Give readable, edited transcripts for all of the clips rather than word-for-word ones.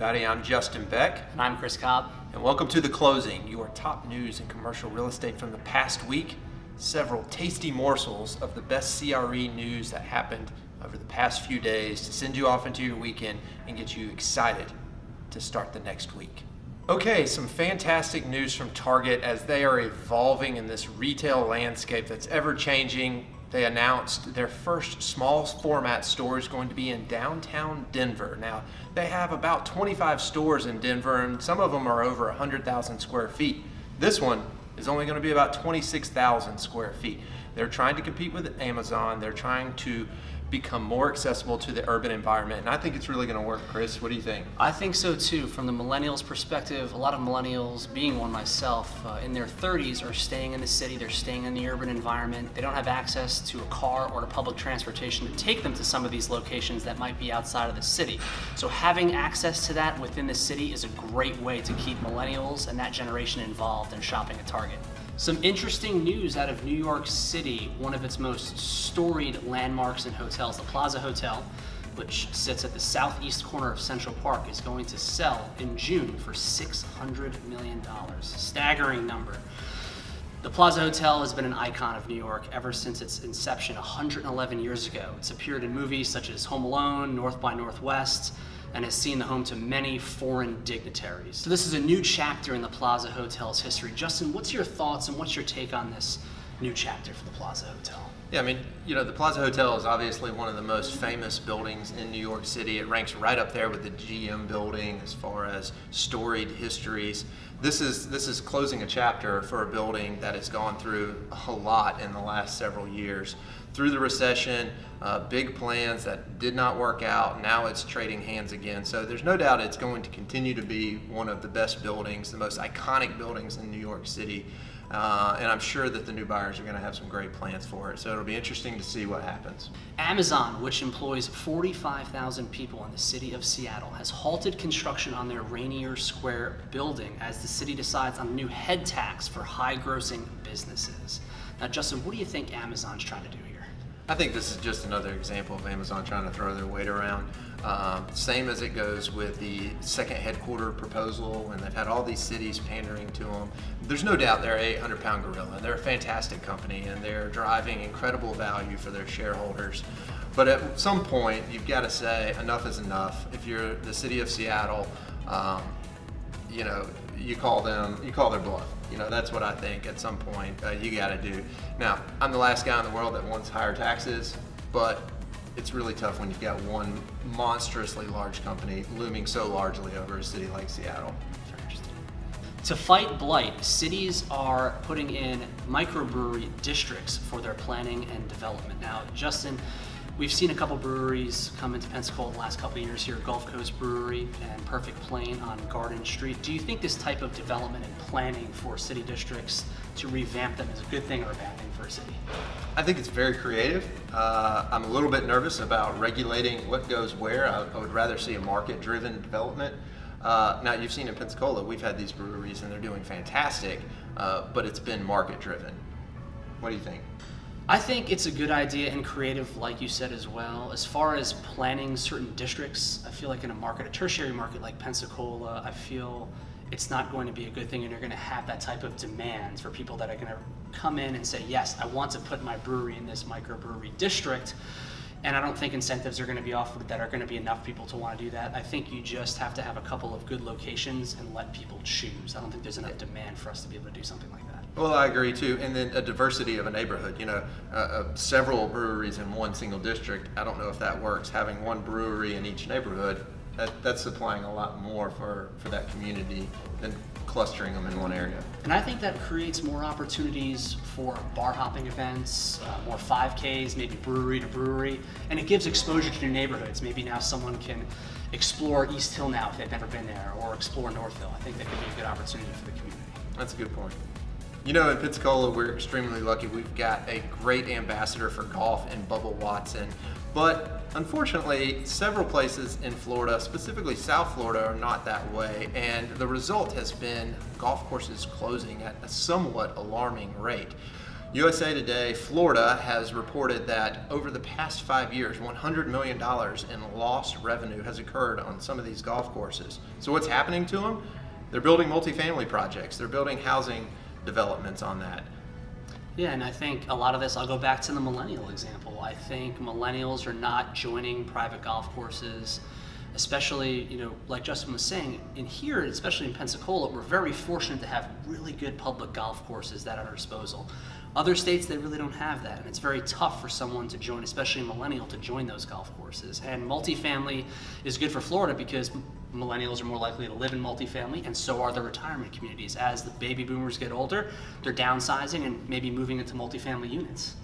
everybody. I'm Justin Beck. And I'm Chris Cobb. And welcome to The Closing, your top news in commercial real estate from the past week. Several tasty morsels of the best CRE news that happened over the past few days to send you off into your weekend and get you excited to start the next week. Okay, some fantastic news from Target as they are evolving in this retail landscape that's ever changing. They announced their first small format store is going to be in downtown Denver. Now, they have about 25 stores in Denver, and some of them are over 100,000 square feet. This one is only going to be about 26,000 square feet. They're trying to compete with Amazon. They're trying to become more accessible to the urban environment, and I think it's really going to work. Chris, what do you think? I think so too. From the millennials' perspective, a lot of millennials, being one myself, in their 30s are staying in the city, they're staying in the urban environment. They don't have access to a car or to public transportation to take them to some of these locations that might be outside of the city. So having access to that within the city is a great way to keep millennials and that generation involved in shopping at Target. Some interesting news out of New York City. One of its most storied landmarks and hotels, the Plaza Hotel, which sits at the southeast corner of Central Park, is going to sell in June for $600 million. Staggering number. The Plaza Hotel has been an icon of New York ever since its inception 111 years ago. It's appeared in movies such as Home Alone, North by Northwest, and has seen the home to many foreign dignitaries. So this is a new chapter in the Plaza Hotel's history. Justin, what's your thoughts and what's your take on this new chapter for the Plaza Hotel? Yeah, I mean, the Plaza Hotel is obviously one of the most famous buildings in New York City. It ranks right up there with the GM building as far as storied histories. This is closing a chapter for a building that has gone through a lot in the last several years. Through the recession, big plans that did not work out. Now it's trading hands again. So there's no doubt it's going to continue to be one of the best buildings, the most iconic buildings in New York City. And I'm sure that the new buyers are going to have some great plans for it. So it'll be interesting to see what happens. Amazon, which employs 45,000 people in the city of Seattle, has halted construction on their Rainier Square building as the city decides on a new head tax for high-grossing businesses. Now, Justin, what do you think Amazon's trying to do here? I think this is just another example of Amazon trying to throw their weight around. Same as it goes with the second headquarter proposal, and they've had all these cities pandering to them. There's no doubt they're an 800-pound gorilla. They're a fantastic company, and they're driving incredible value for their shareholders. But at some point, you've got to say enough is enough. If you're the city of Seattle, you call their bluff. That's what I think at some point you got to do. Now, I'm the last guy in the world that wants higher taxes, but it's really tough when you've got one monstrously large company looming so largely over a city like Seattle. Very interesting. To fight blight, cities are putting in microbrewery districts for their planning and development. Now, Justin, we've seen a couple breweries come into Pensacola the last couple of years here, Gulf Coast Brewery and Perfect Plain on Garden Street. Do you think this type of development and planning for city districts to revamp them is a good thing or a bad thing for a city? I think it's very creative. I'm a little bit nervous about regulating what goes where. I would rather see a market-driven development. Now, you've seen in Pensacola, we've had these breweries and they're doing fantastic, but it's been market-driven. What do you think? I think it's a good idea and creative, like you said as well. As far as planning certain districts, I feel like in a tertiary market like Pensacola, I feel it's not going to be a good thing, and you're going to have that type of demand for people that are going to come in and say, yes, I want to put my brewery in this microbrewery district. And I don't think incentives are going to be offered that are going to be enough people to want to do that. I think you just have to have a couple of good locations and let people choose. I don't think there's enough demand for us to be able to do something like that. Well, I agree too. And then a diversity of a neighborhood, several breweries in one single district. I don't know if that works. Having one brewery in each neighborhood, that's supplying a lot more for that community than clustering them in one area. And I think that creates more opportunities for bar hopping events, more 5Ks, maybe brewery to brewery, and it gives exposure to new neighborhoods. Maybe now someone can explore East Hill now if they've never been there, or explore Northville. I think that could be a good opportunity for the community. That's a good point. In Pensacola, we're extremely lucky. We've got a great ambassador for golf in Bubba Watson. But unfortunately, several places in Florida, specifically South Florida, are not that way. And the result has been golf courses closing at a somewhat alarming rate. USA Today, Florida has reported that over the past 5 years, $100 million in lost revenue has occurred on some of these golf courses. So what's happening to them? They're building multifamily projects. They're building housing developments on that. Yeah, and I think a lot of this, I'll go back to the millennial example. I think millennials are not joining private golf courses, especially, like Justin was saying, in here, especially in Pensacola, we're very fortunate to have really good public golf courses that are at our disposal. Other states, they really don't have that, and it's very tough for someone to join, especially a millennial, to join those golf courses. And multifamily is good for Florida because millennials are more likely to live in multifamily, and so are the retirement communities. As the baby boomers get older, they're downsizing and maybe moving into multifamily units.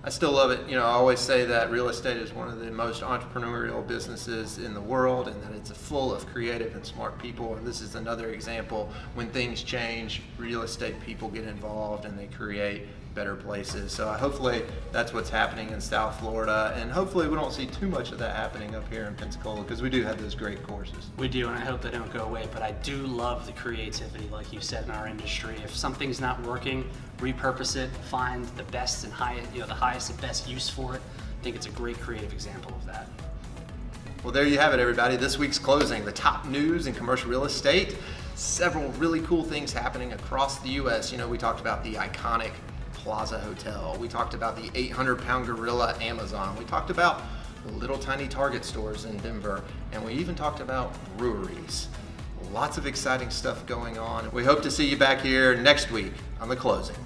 I still love it. I always say that real estate is one of the most entrepreneurial businesses in the world, and that it's full of creative and smart people. And this is another example when things change, real estate people get involved and they create better places. So hopefully that's what's happening in South Florida, and hopefully we don't see too much of that happening up here in Pensacola, because we do have those great courses. We do, and I hope they don't go away, but I do love the creativity, like you said, in our industry. If something's not working, repurpose it, find the best and highest, the highest and best use for it. I think it's a great creative example of that. Well, there you have it, everybody. This week's closing, the top news in commercial real estate. Several really cool things happening across the U.S. We talked about the iconic Plaza Hotel. We talked about the 800-pound gorilla Amazon. We talked about little tiny Target stores in Denver. And we even talked about breweries. Lots of exciting stuff going on. We hope to see you back here next week on The Closing.